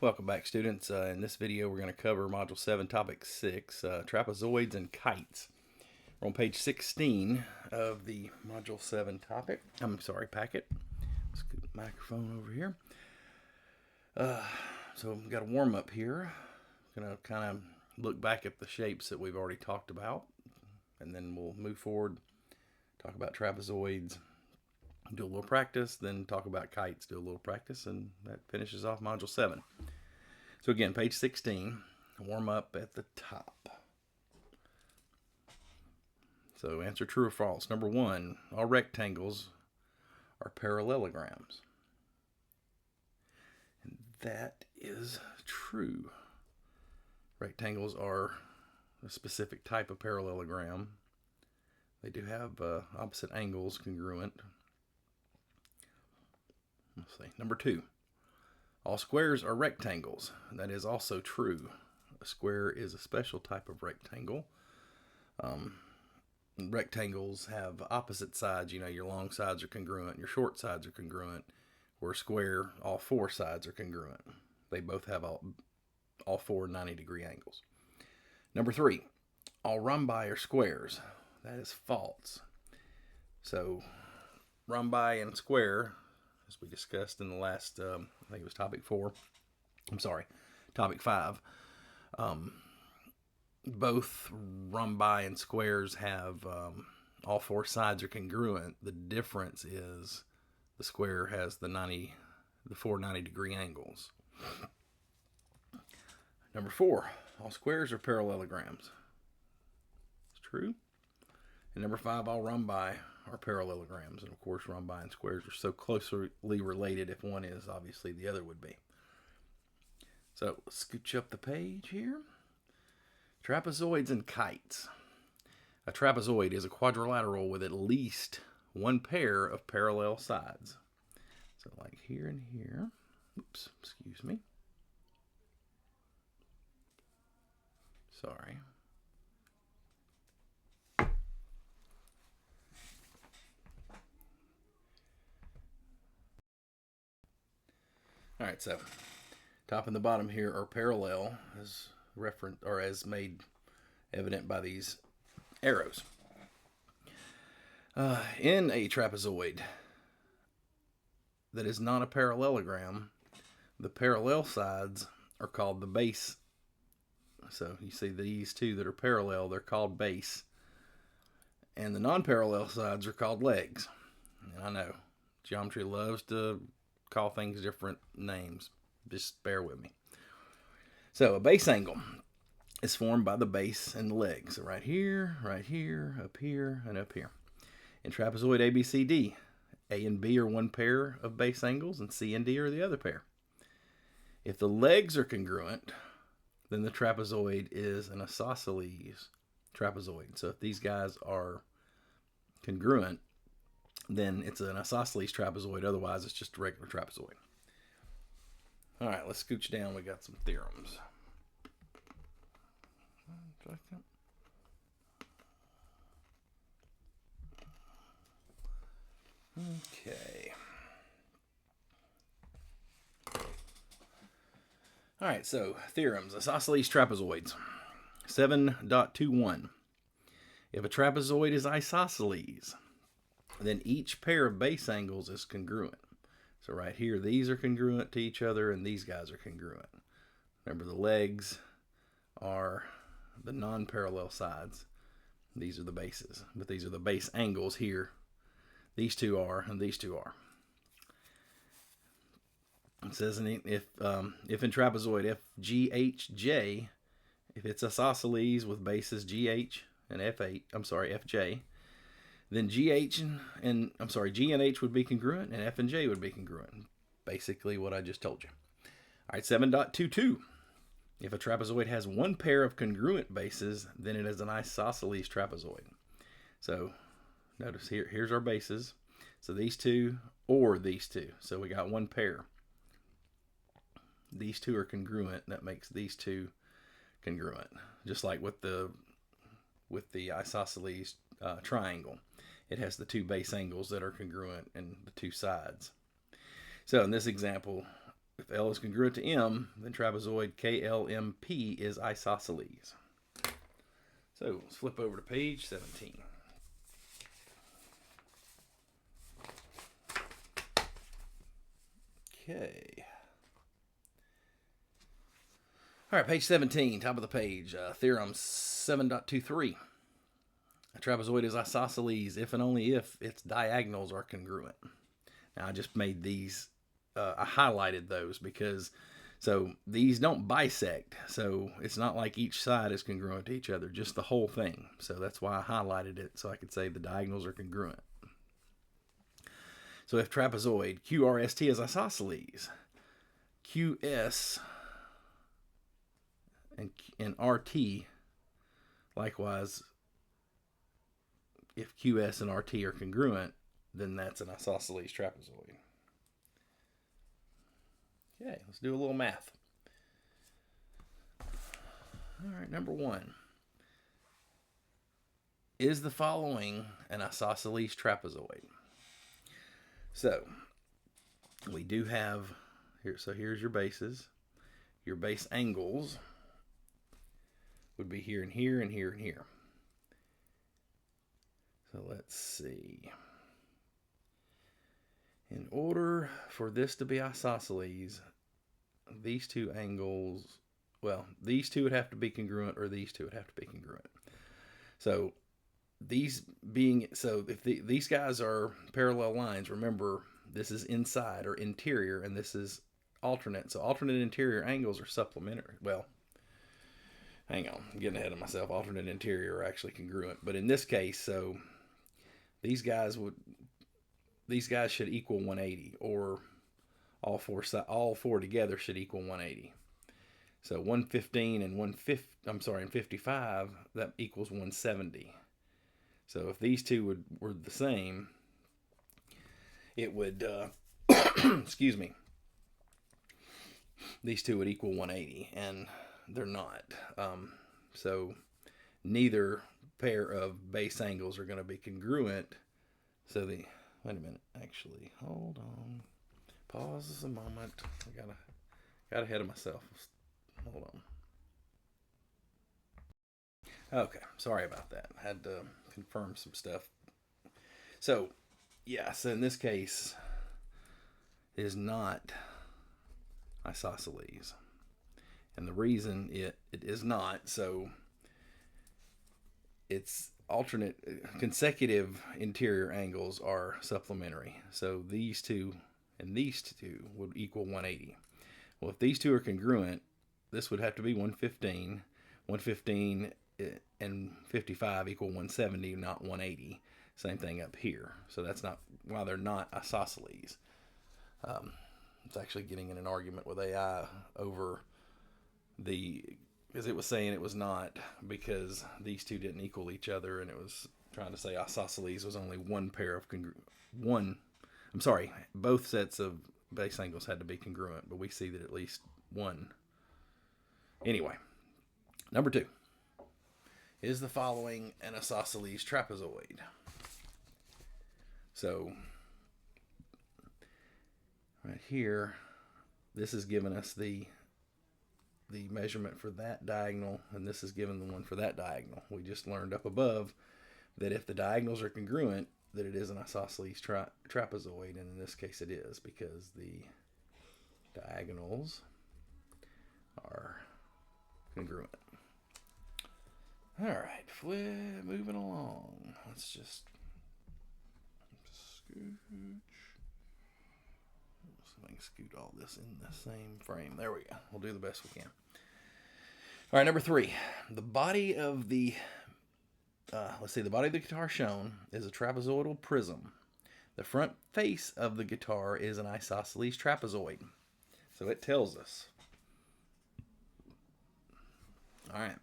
Welcome back, students. In this video, we're going to cover Module 7, Topic 6, Trapezoids and Kites. We're on page 16 of the Module 7 packet. Scoot the microphone over here. So we've got a warm-up here. Going to kind of look back at the shapes that we've already talked about, and then we'll move forward, talk about trapezoids, do a little practice, then talk about kites, do a little practice, and that finishes off Module 7. So again, page 16, warm up at the top. So answer true or false. Number 1, all rectangles are parallelograms. And that is true. Rectangles are a specific type of parallelogram. They do have opposite angles congruent. Let's see. Number 2, all squares are rectangles. That is also true. A square is a special type of rectangle. Rectangles have opposite sides. You know, your long sides are congruent, your short sides are congruent. Where a square, all 4 sides are congruent. They both have all 4 90-degree angles. Number 3, all rhombi are squares. That is false. So rhombi and square, as we discussed in the last, I think it was topic 5. Both rhombi and squares have all 4 sides are congruent. The difference is the square has the 4 90-degree angles. Number 4, all squares are parallelograms. It's true. And number 5, all rhombi are parallelograms. And of course, rhombi and squares are so closely related. If one is, obviously the other would be. So let's scooch up the page here. Trapezoids and kites. A trapezoid is a quadrilateral with at least one pair of parallel sides. So like here and here. Oops, excuse me. Sorry. All right, so top and the bottom here are parallel, as made evident by these arrows. In a trapezoid that is not a parallelogram, the parallel sides are called the base. So you see these two that are parallel, they're called base. And the non-parallel sides are called legs. And I know, geometry loves to call things different names. Just bear with me. So a base angle is formed by the base and the legs. So right here, up here, and up here. In trapezoid ABCD, A and B are one pair of base angles, and C and D are the other pair. If the legs are congruent, then the trapezoid is an isosceles trapezoid. So if these guys are congruent, then it's an isosceles trapezoid. Otherwise, it's just a regular trapezoid. All right, let's scooch down. We got some theorems. Okay. All right, so theorems. Isosceles trapezoids. 7.21. If a trapezoid is isosceles, then each pair of base angles is congruent. So right here, these are congruent to each other, and these guys are congruent. Remember, the legs are the non-parallel sides. These are the bases, but these are the base angles here. These two are, and these two are. It says if in trapezoid FGHJ, if it's isosceles with bases GH and FJ, then G and H would be congruent, and F and J would be congruent. Basically what I just told you. All right, 7.22. If a trapezoid has one pair of congruent bases, then it is an isosceles trapezoid. So notice here's our bases. So these two or these two. So we got one pair. These two are congruent. That makes these two congruent. Just like with the isosceles triangle. It has the 2 base angles that are congruent and the 2 sides. So in this example, if L is congruent to M, then trapezoid KLMP is isosceles. So let's flip over to page 17. Okay. All right, page 17, top of the page. Theorem 7.23. A trapezoid is isosceles if and only if its diagonals are congruent. Now, I just made these, I highlighted those because, so these don't bisect. So it's not like each side is congruent to each other, just the whole thing. So that's why I highlighted it, so I could say the diagonals are congruent. So if trapezoid QRST is isosceles, QS and RT, likewise, if QS and RT are congruent, then that's an isosceles trapezoid. Okay, let's do a little math. All right, number 1. Is the following an isosceles trapezoid? So, we do have, here. So here's your bases. Your base angles would be here and here and here and here. So let's see. In order for this to be isosceles, these two angles, well, these two would have to be congruent, or these two would have to be congruent. So these being, so if these guys are parallel lines, remember this is inside or interior, and this is alternate. So alternate interior angles are supplementary. Well, hang on, I'm getting ahead of myself. Alternate interior are actually congruent, but in this case, so these guys should equal 180, or all four together should equal 180. So 115 and 55, that equals 170. So if these two were the same, it would, excuse me, these two would equal 180, and they're not. So neither pair of base angles are going to be congruent. So wait a minute, actually, hold on. Pause a moment. I got ahead of myself. Hold on. Okay, sorry about that. I had to confirm some stuff. So, yeah, so in this case, it is not isosceles. And the reason it is not, so it's alternate, consecutive interior angles are supplementary. So these two and these two would equal 180. Well, if these two are congruent, this would have to be 115. 115 and 55 equal 170, not 180. Same thing up here. So that's not why they're not isosceles. It's actually getting in an argument with AI over because it was saying it was not because these two didn't equal each other, and it was trying to say isosceles was only one pair of both sets of base angles had to be congruent, but we see that at least one. Anyway, number 2. Is the following an isosceles trapezoid? So, right here, this is giving us the measurement for that diagonal, and this is given the one for that diagonal. We just learned up above that if the diagonals are congruent, that it is an isosceles trapezoid, and in this case it is, because the diagonals are congruent. All right, moving along. Let's just scooch. So I can scoot all this in the same frame. There we go. We'll do the best we can. All right, number 3. The body of the the body of the guitar shown is a trapezoidal prism. The front face of the guitar is an isosceles trapezoid. So it tells us. All right.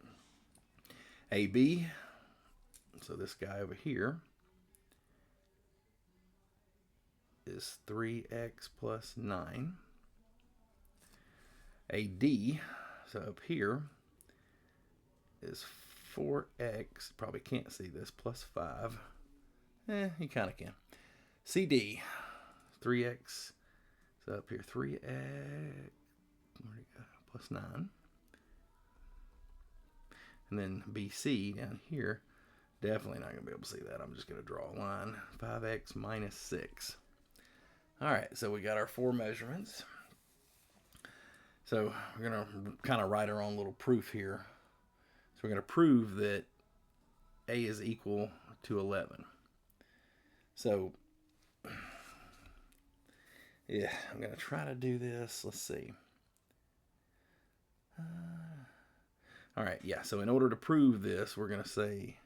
AB, so this guy over here is 3x plus 9. AD, so up here is 4x, probably can't see this, plus 5. You kind of can. CD, 3x, So up here, 3x, where do you go? Plus 9. And then BC down here, definitely not going to be able to see that. I'm just going to draw a line. 5x minus 6. All right, so we got our 4 measurements. So we're going to kind of write our own little proof here. So we're going to prove that A is equal to 11. So, yeah, I'm going to try to do this. Let's see. All right, yeah, so in order to prove this, we're going to say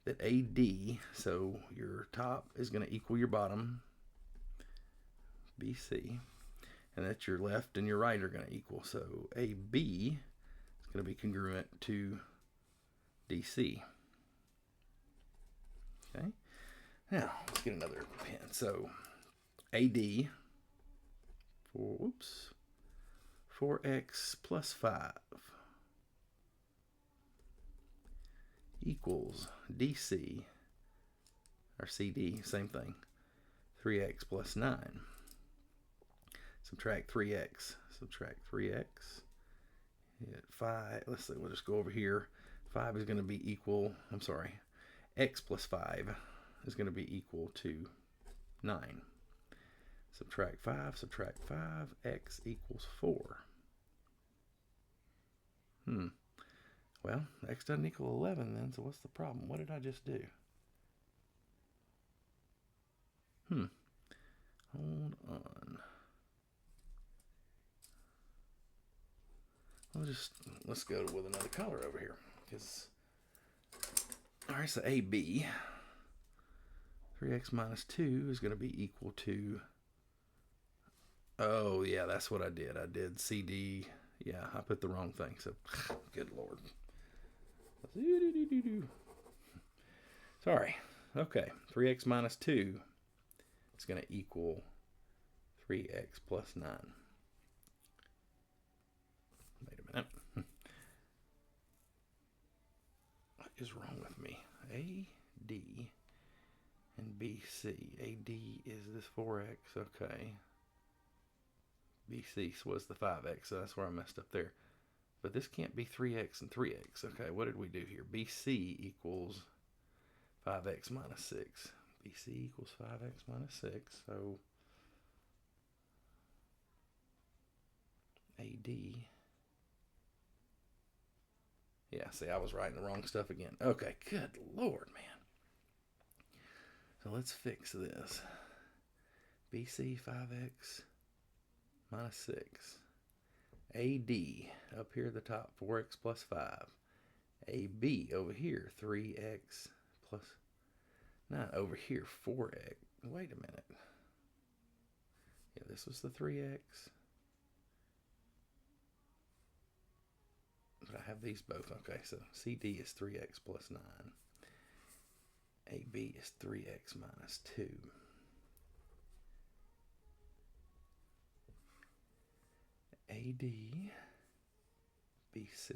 that AD, so your top is going to equal your bottom, BC, and that your left and your right are going to equal. So AB is going to be congruent to DC. Okay, now let's get another pen. So AD, 4x plus 5 equals DC, or CD, same thing, 3x plus 9. Subtract 3x, hit 5, let's see, we'll just go over here. 5 is going to be equal, x plus 5 is going to be equal to 9. Subtract 5, x equals 4. Well, x doesn't equal 11 then, so what's the problem? What did I just do? Hold on. Let's go with another color over here. All right, so AB, 3x minus 2 is going to be equal to, oh yeah, that's what I did. I did CD, yeah, I put the wrong thing, so good Lord. Sorry. Okay, 3x minus 2 is going to equal 3x plus 9. Wait a minute. What is wrong with me? AD and BC. AD is this 4x, okay. BC was the 5x, so that's where I messed up there. But this can't be 3x and 3x. Okay, what did we do here? BC equals 5x minus 6. BC equals 5x minus 6. So AD. Yeah, see, I was writing the wrong stuff again. Okay, good Lord, man. So let's fix this. BC 5x minus 6. AD, up here at the top, 4x plus 5. AB, over here, 3x plus 9. Over here, 4x. Wait a minute. Yeah, this was the 3x. But I have these both. Okay, so CD is 3x plus 9. AB is 3x minus 2. AD, BC,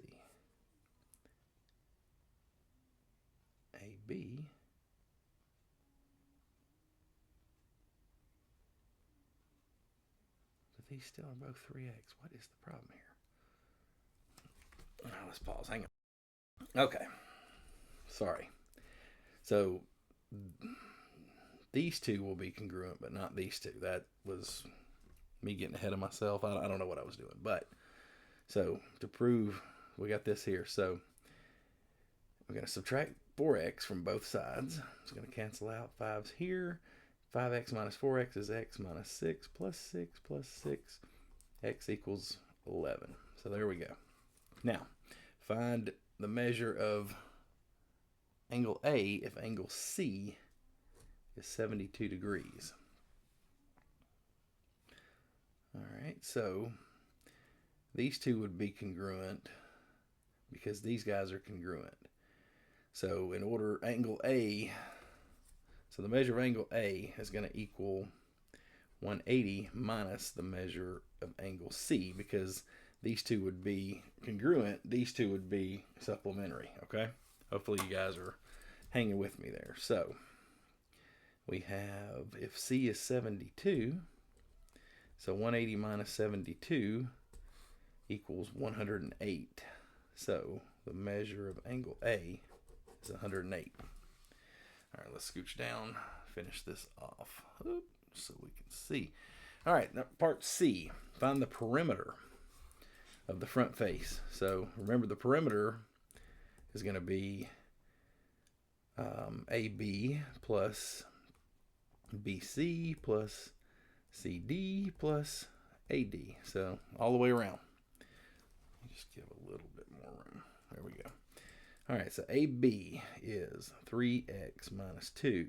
AB, but these still are both 3x. What is the problem here? Oh, let's pause. Hang on. Okay. Sorry. So these two will be congruent, but not these two. That was me getting ahead of myself. I don't know what I was doing. But so to prove, we got this here. So we're going to subtract 4x from both sides. It's going to cancel out. 5's here. 5x minus 4x is x minus 6 plus 6 plus 6. X equals 11. So there we go. Now, find the measure of angle A if angle C is 72 degrees. All right, so these two would be congruent because these guys are congruent. So in order, angle A, so the measure of angle A is going to equal 180 minus the measure of angle C, because these two would be congruent, these two would be supplementary, okay? Hopefully you guys are hanging with me there. So we have, if C is 72, So 180 minus 72 equals 108. So the measure of angle A is 108. All right, let's scooch down, finish this off so we can see. All right, now part C, find the perimeter of the front face. So remember, the perimeter is going to be AB plus BC plus CD plus AD. So all the way around. Just give a little bit more room. There we go. All right, so AB is 3x minus 2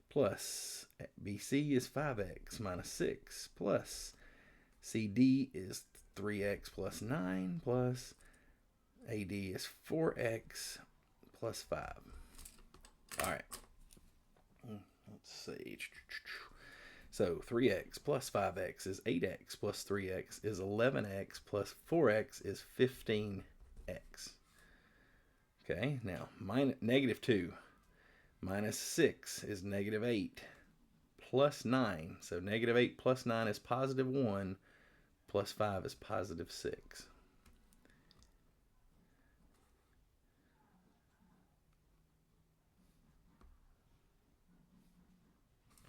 plus BC is 5x minus 6 plus CD is 3x plus 9 plus AD is 4x plus 5. All right. Let's see. So 3x plus 5x is 8x plus 3x is 11x plus 4x is 15x. Okay, now negative 2 minus 6 is negative 8 plus 9. So negative 8 plus 9 is positive 1 plus 5 is positive 6.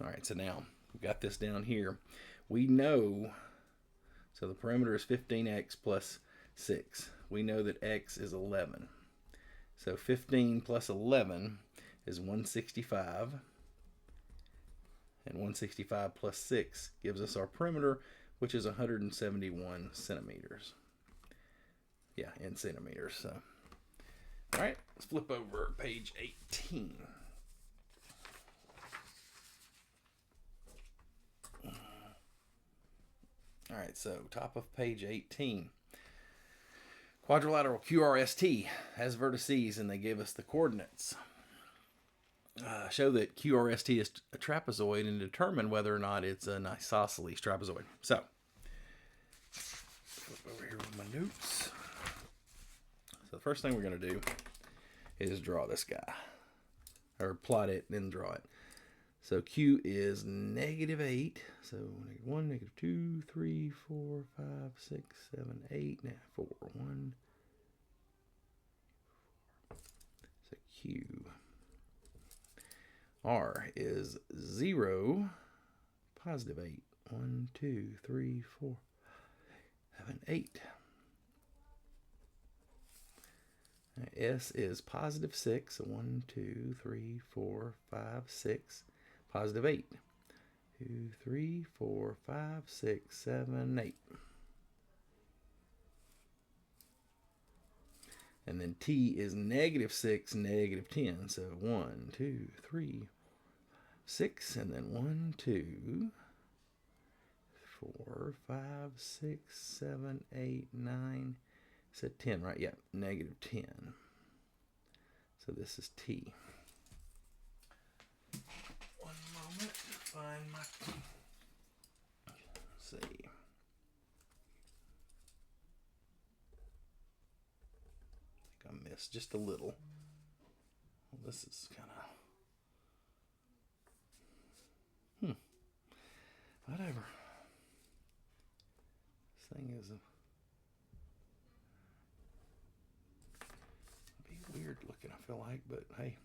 All right, so now we've got this down here. We know, so the perimeter is 15x plus 6. We know that x is 11. So 15 plus 11 is 165. And 165 plus 6 gives us our perimeter, which is 171 centimeters. Yeah, in centimeters. So, all right, let's flip over page 18. All right, so top of page 18. Quadrilateral QRST has vertices, and they give us the coordinates. Show that QRST is a trapezoid and determine whether or not it's an isosceles trapezoid. So, flip over here with my notes. So the first thing we're going to do is draw this guy. Or plot it, then draw it. So Q is negative 8. So negative 1, negative 2, 3, 4, 5, 6, 7, 8, 4, 1. So Q. R is 0, positive 8. 1, 2, 3, 4, 7, 8. S is positive 6. So 1, 2, 3, 4, 5, 6. Positive 8. 2, 3, 4, 5, 6, 7, 8. And then T is negative 6, negative 10. So 1, 2, 3, 6. And then 1, 2, 4, 5, 6, 7, 8, 9. Said 10, right? Yeah, negative 10. So this is T. One moment to find my T. Let's see. I think I missed just a little. Well, this is kind of... Whatever. This thing is weird looking, I feel like, but hey.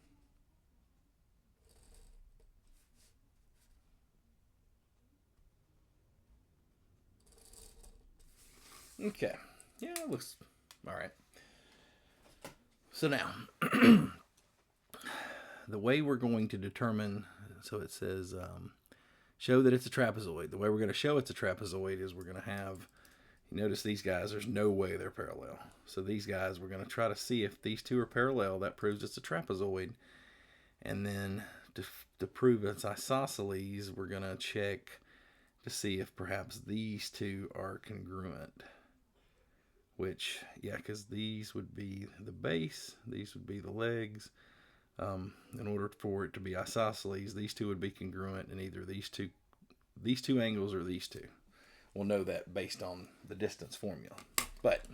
Okay. Yeah, it looks all right. So now, the way we're going to determine, so it says, show that it's a trapezoid. The way we're going to show it's a trapezoid is we're going to have, you notice these guys, there's no way they're parallel. So these guys, we're going to try to see if these two are parallel. That proves it's a trapezoid. And then to prove it's isosceles, we're going to check to see if perhaps these two are congruent. Which, yeah, because these would be the base, these would be the legs. In order for it to be isosceles, these two would be congruent in either these two angles or these two. We'll know that based on the distance formula. But,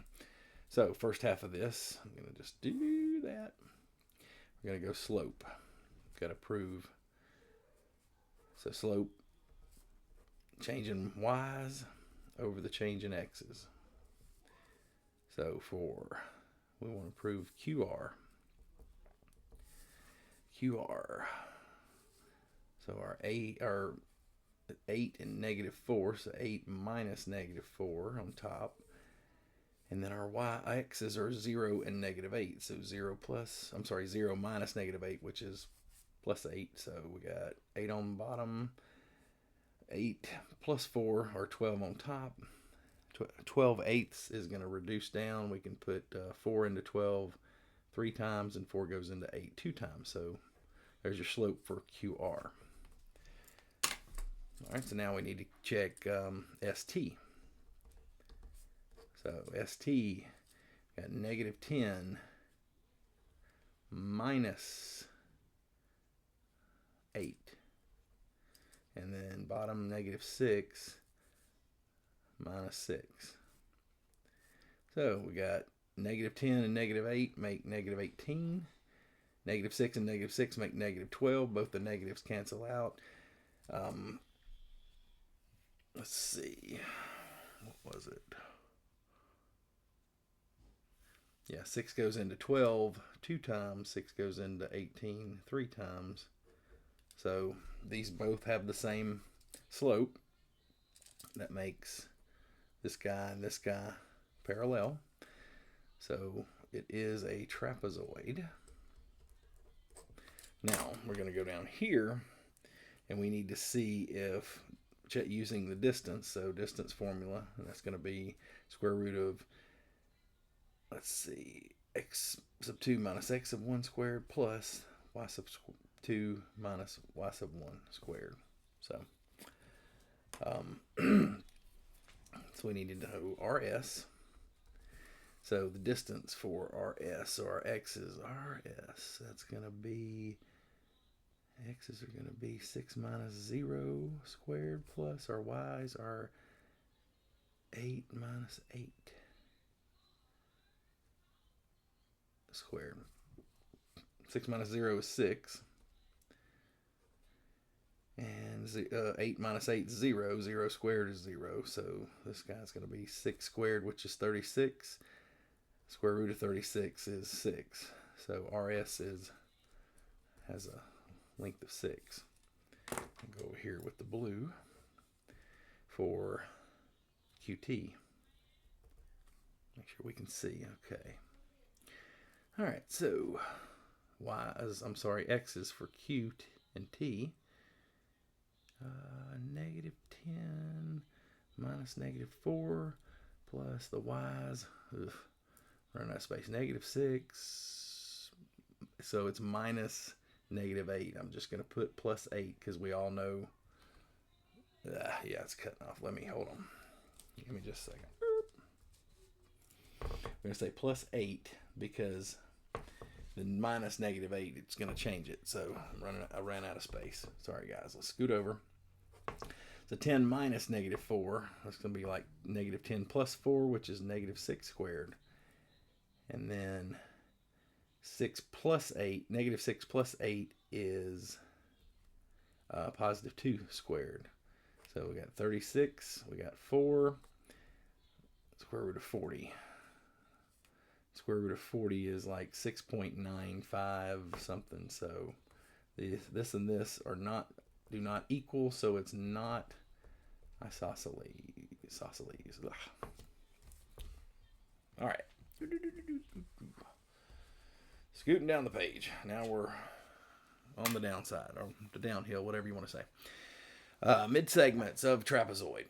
so first half of this, I'm going to just do that. We're going to go slope. Got to prove. So slope change in y's over the change in x's. So we want to prove QR. So our 8 and -4, so 8 minus -4 on top. And then our y-axes are 0 and -8. So 0 minus -8, which is +8. So we got 8 on the bottom, 8 plus 4, or 12 on top. 12/8 is going to reduce down. We can put 4 into 12 3 times, and 4 goes into 8 2 times. So there's your slope for QR. All right, so now we need to check ST. So ST got -10 minus 8. And then bottom -6 minus 6. So we got -10 and -8 make -18. -6 and -6 make -12. Both the negatives cancel out. Let's see. What was it? Yeah, 6 goes into 12 2 times. 6 goes into 18 3 times. So these both have the same slope. That makes this guy and this guy parallel. So it is a trapezoid. Now we're going to go down here and we need to see if, using the distance, so distance formula, and that's going to be square root of, let's see, x sub 2 minus x sub 1 squared plus y sub 2 minus y sub 1 squared. So so we need to know RS. So the distance for RS, so our x is RS. That's going to be, x's are going to be 6 minus 0 squared plus our y's are 8 minus 8 squared. 6 minus 0 is 6. And 8 minus 8 is 0. 0 squared is 0. So this guy's going to be 6 squared, which is 36. Square root of 36 is 6. So RS has a length of 6. I'll go over here with the blue for QT. Make sure we can see. Okay. All right. So X is for Q and T. -10 minus -4 plus the y's. Run out of space. -6. So it's minus -8. I'm just going to put +8 because we all know. Yeah, it's cutting off. Hold on. Give me just a second. We're going to say +8 because the minus -8, it's going to change it. So I ran out of space. Sorry, guys. Let's scoot over. So 10 minus -4, that's going to be like -10 plus 4, which is -6 squared. And then 6 plus 8, -6 plus 8 is +2 squared. So we got 36, we got 4, square root of 40. Square root of 40 is like 6.95 something. So this and this do not equal, so it's not isosceles. All right. Scooting down the page. Now we're on the downside, or the downhill, whatever you want to say. Mid-segments of trapezoid.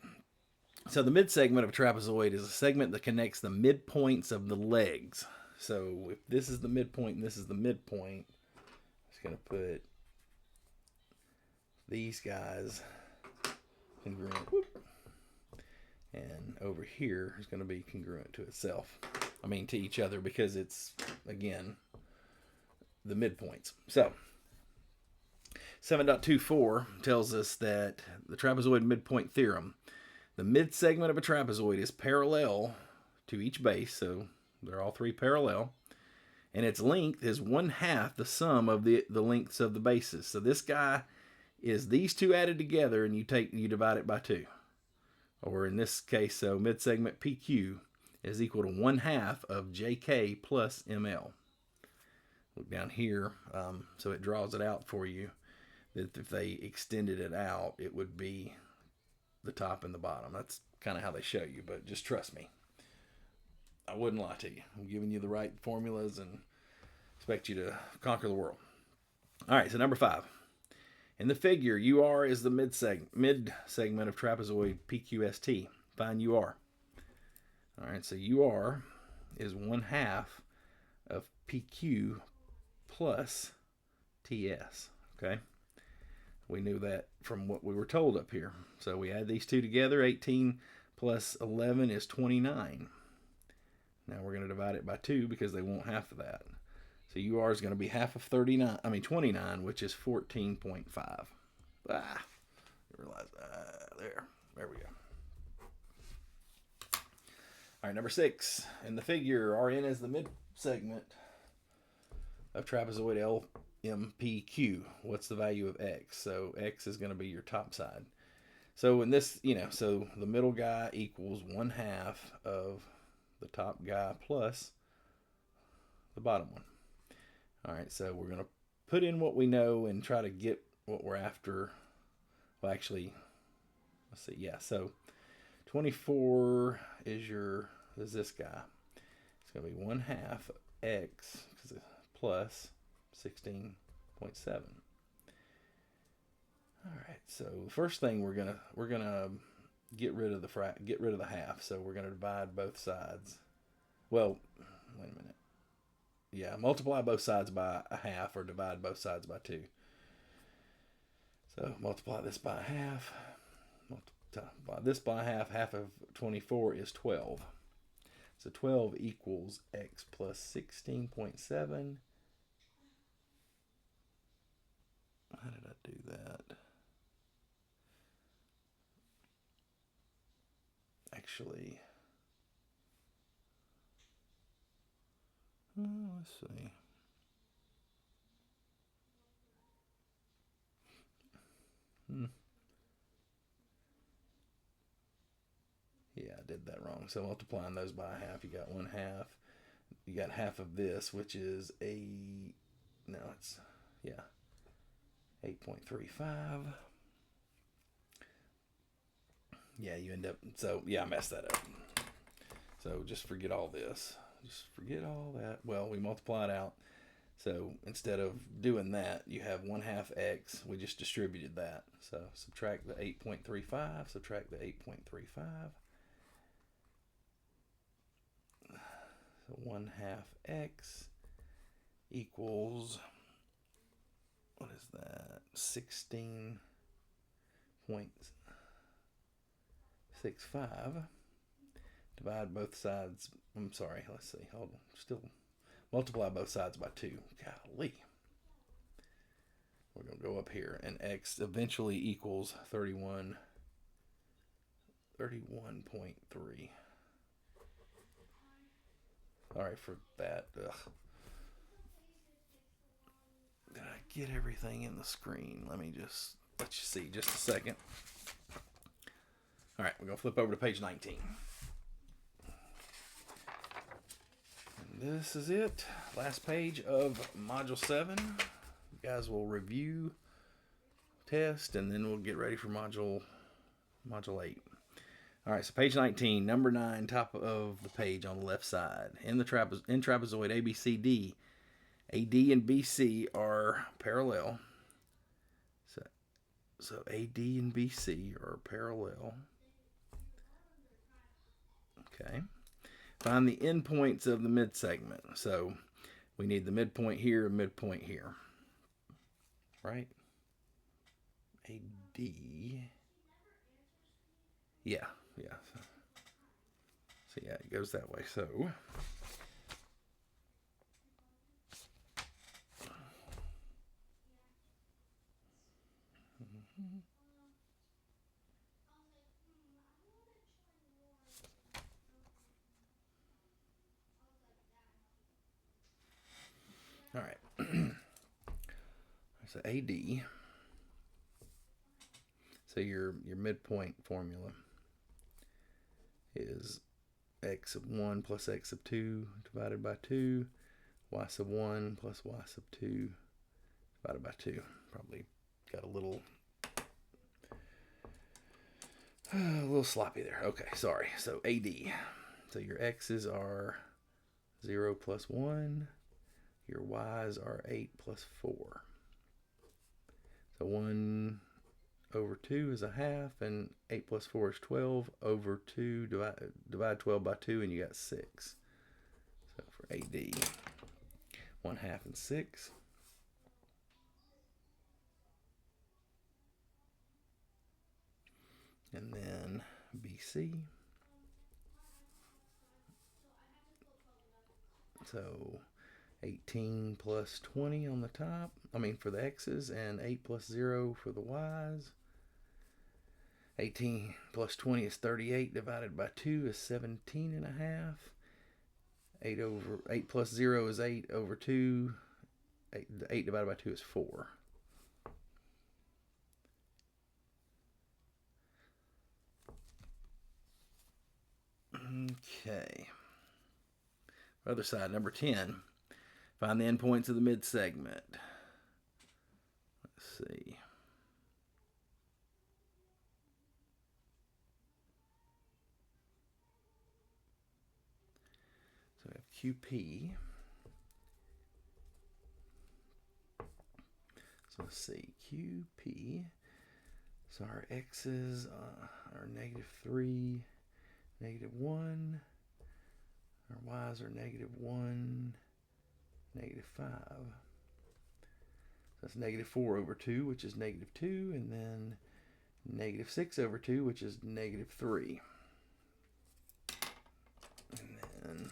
So the mid-segment of a trapezoid is a segment that connects the midpoints of the legs. So if this is the midpoint and this is the midpoint, I'm just going to put these guys congruent. And over here is going to be congruent to itself. To each other, because it's, again, the midpoints. So 7.24 tells us that the trapezoid midpoint theorem, the mid-segment of a trapezoid is parallel to each base, so they're all three parallel, and its length is 1/2 the sum of the lengths of the bases. So this guy is these two added together, and you divide it by 2. or in this case, so mid-segment PQ is equal to 1/2 of JK plus ML. Look down here, so it draws it out for you that if they extended it out, it would be the top and the bottom. That's kind of how they show you, but just trust me. I wouldn't lie to you. I'm giving you the right formulas and expect you to conquer the world. All right, so number 5. In the figure, UR is the mid segment of trapezoid PQST. Find UR. All right, so UR is 1/2 of PQ plus TS. Okay, we knew that from what we were told up here. So we add these two together. 18 plus 11 is 29. Now we're going to divide it by 2 because they want half of that. So UR is going to be half of 29, which is 14.5. Realize there we go. All right, number 6. In the figure, RN is the mid segment of trapezoid LMPQ. What's the value of X? So X is going to be your top side. So in this, so the middle guy equals 1/2 of the top guy plus the bottom one. All right, so we're going to put in what we know and try to get what we're after. Well, actually, let's see. Yeah, so 24 is this guy. It's going to be 1/2 X plus 16.7. All right, so the first thing we're gonna get rid of the half. So we're gonna divide both sides. Well, wait a minute. Yeah, multiply both sides by a half or divide both sides by 2. So multiply this by a half. Multiply this by a half. Half of 24 is 12. So 12 equals X plus 16.7. How did I do that? Actually, let's see. Yeah, I did that wrong. So multiplying those by a half, you got 1/2. You got half of this, which is 8.35. Yeah, you end up, so yeah, I messed that up. So just forget all this. Just forget all that. Well, we multiply it out. So instead of doing that, you have 1/2 X. We just distributed that. So subtract the 8.35, subtract the 8.35. So 1/2 X equals, what is that? 16.65. Divide both sides. I'm sorry. Let's see. Hold on. Still multiply both sides by 2. Golly. We're going to go up here. And X eventually equals 31.3. All right, for that. Ugh. Did I get everything in the screen? Let me just let you see just a second. All right, we're going to flip over to page 19. And this is it. Last page of Module 7. You guys will review, test, and then we'll get ready for Module 8. All right, so page 19, number 9, top of the page on the left side. In trapezoid ABCD, AD and BC are parallel. So AD and BC are parallel. Okay. Find the endpoints of the mid-segment. So we need the midpoint here and midpoint here. Right? AD. Yeah. So yeah, it goes that way. So all right. So AD. So your midpoint formula is x sub 1 plus x sub 2 divided by 2, y sub 1 plus y sub 2 divided by 2. Probably got a little sloppy there. Okay, sorry. So AD. So your x's are 0 plus 1. Your y's are 8 plus 4. So 1 over 2 is a half, and 8 plus 4 is 12. Over 2, divide 12 by 2, and you got 6. So for AD, 1 half and 6. And then BC. So 18 plus 20 on the top, for the x's, and 8 plus 0 for the y's. 18 plus 20 is 38, divided by 2 is 17 and a half. 8 plus 0 is 8 over 2. 8 divided by 2 is 4. Okay. Other side, number 10. Find the endpoints of the mid-segment. Let's see. So we have QP. So let's see. QP. So our x's are -3, -1. Our y's are -1, -5. So that's -4 over 2, which is -2, and then -6 over 2, which is -3. And then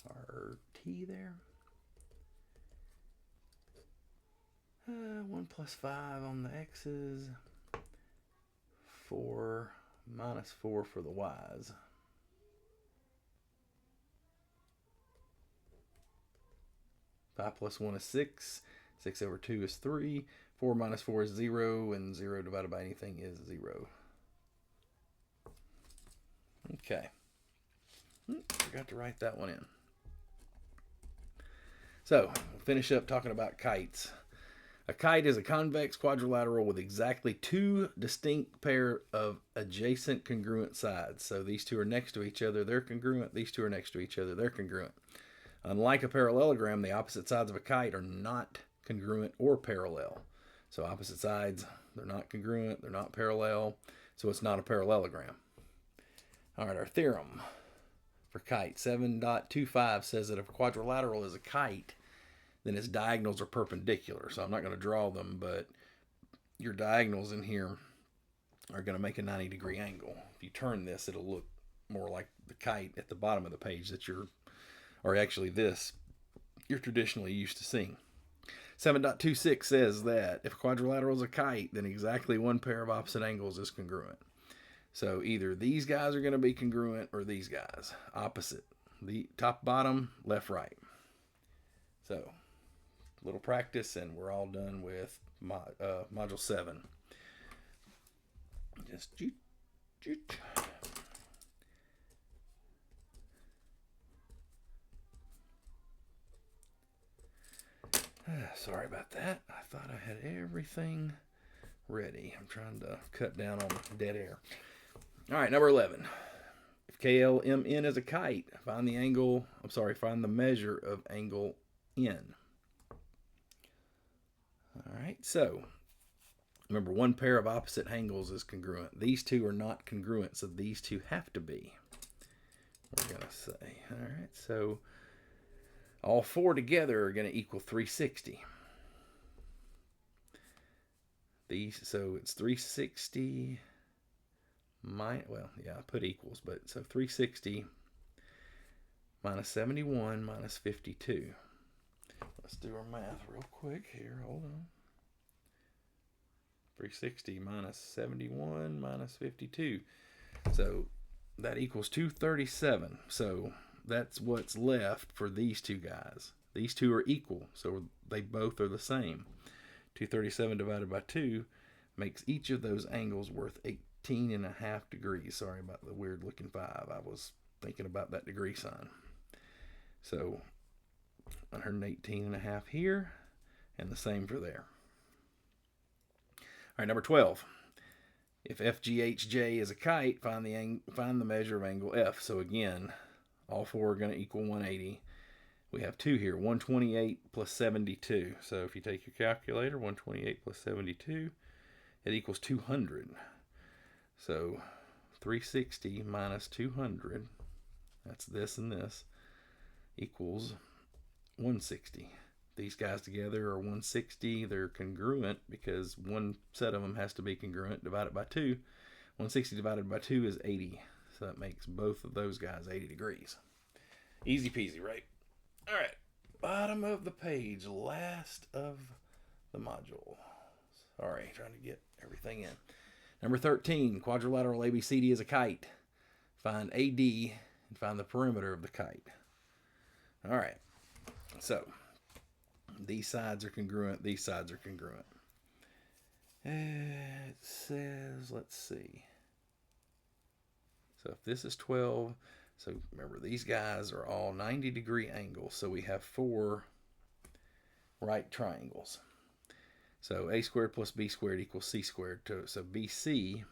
our t there. 1 plus 5 on the x's. 4 minus 4 for the y's. 5 plus 1 is 6. 6 over 2 is 3. 4 minus 4 is 0, and 0 divided by anything is 0. Okay. Forgot to write that one in. So, we'll finish up talking about kites. A kite is a convex quadrilateral with exactly 2 distinct pair of adjacent congruent sides. So these two are next to each other, they're congruent. These two are next to each other, they're congruent. Unlike a parallelogram, the opposite sides of a kite are not congruent or parallel. So opposite sides, they're not congruent, they're not parallel, so it's not a parallelogram. All right, our theorem for kite 7.25 says that if a quadrilateral is a kite, then its diagonals are perpendicular. So I'm not going to draw them, but your diagonals in here are going to make a 90-degree angle. If you turn this, it'll look more like the kite at the bottom of the page that you're traditionally used to seeing. 7.26 says that if a quadrilateral is a kite, then exactly one pair of opposite angles is congruent. So either these guys are going to be congruent or these guys. Opposite. The top, bottom, left, right. So, little practice and we're all done with Module 7. Just joot, joot. Sorry about that. I thought I had everything ready. I'm trying to cut down on dead air. All right, number 11. If KLMN is a kite, find the measure of angle N. All right, so remember, one pair of opposite angles is congruent. These two are not congruent, so these two have to be. We're going to say, all right, so all four together are going to equal 360. So it's 360 minus, I put equals, but so 360 minus 71 minus 52. Let's do our math real quick here. Hold on. 360 minus 71 minus 52. So that equals 237. So that's what's left for these two guys. These two are equal, so they both are the same. 237 divided by 2 makes each of those angles worth 118.5 degrees. Sorry about the weird looking 5. I was thinking about that degree sign. So 118.5 here, and the same for there. All right, number 12. If FGHJ is a kite, find the measure of angle F. So again, all four are going to equal 180. We have 2 here, 128 plus 72. So if you take your calculator, 128 plus 72, it equals 200. So 360 minus 200, that's this and this, equals 160. These guys together are 160. They're congruent because one set of them has to be congruent. Divided by 2. 160 divided by 2 is 80. So that makes both of those guys 80 degrees. Easy peasy, right? All right. Bottom of the page. Last of the module. Sorry, trying to get everything in. Number 13. Quadrilateral ABCD is a kite. Find AD and find the perimeter of the kite. All right. So these sides are congruent. These sides are congruent. It says, let's see. So if this is 12, so remember these guys are all 90-degree angles. So we have 4 right triangles. So a squared plus b squared equals c squared. So BC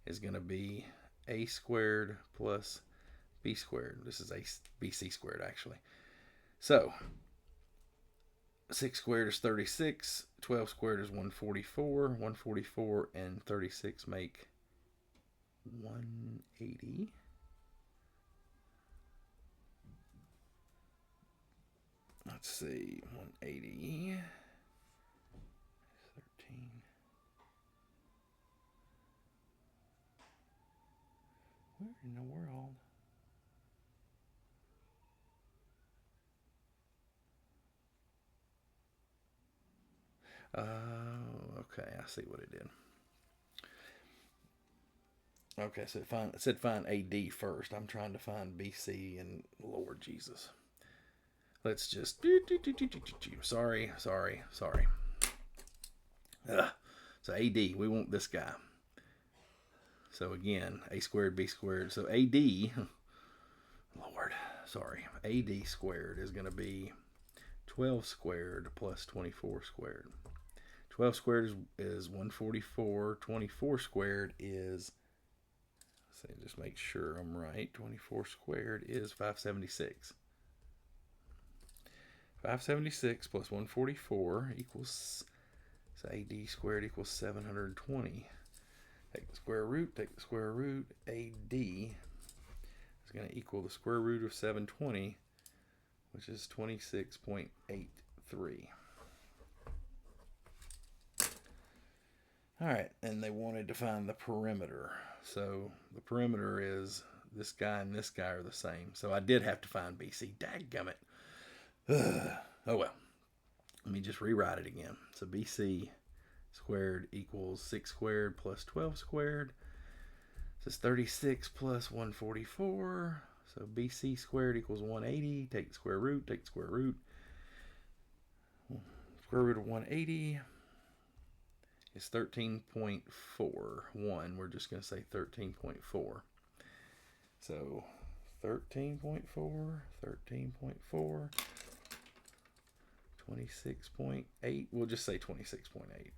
is going to be a squared plus b squared. This is a BC squared actually. So 6 squared is 36, 12 squared is 144, 144 and 36 make 180. Let's see, 180, 13. Where in the world? Okay, I see what it did. Okay, so it said find AD first. I'm trying to find BC, and Lord Jesus. Let's just... Sorry. Ugh. So AD, we want this guy. So again, a squared, b squared. So AD, Lord, sorry. AD squared is going to be 12 squared plus 24 squared. 12 squared is 144. 24 squared is, let's see, just make sure I'm right. 24 squared is 576. 576 plus 144 equals, so AD squared equals 720. Take the square root, AD is going to equal the square root of 720, which is 26.83. All right, and they wanted to find the perimeter. So the perimeter is this guy and this guy are the same. So I did have to find BC. Dadgummit. Oh well. Let me just rewrite it again. So BC squared equals 6 squared plus 12 squared. So it's 36 plus 144. So BC squared equals 180. Take the square root, Square root of 180 is 13.41. We're just going to say 13.4. So 13.4, 26.8. We'll just say 26.8.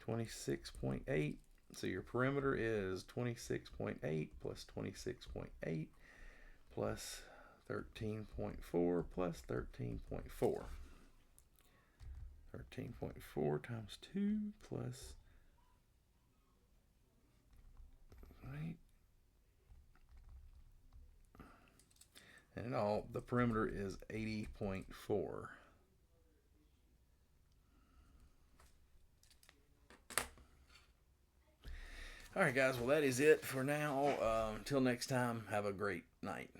26.8. So your perimeter is 26.8 plus 26.8 plus 13.4 plus 13.4. 13.4 times 2 plus, right? And all the perimeter is 80.4. All right, guys. Well, that is it for now. Until next time, have a great night.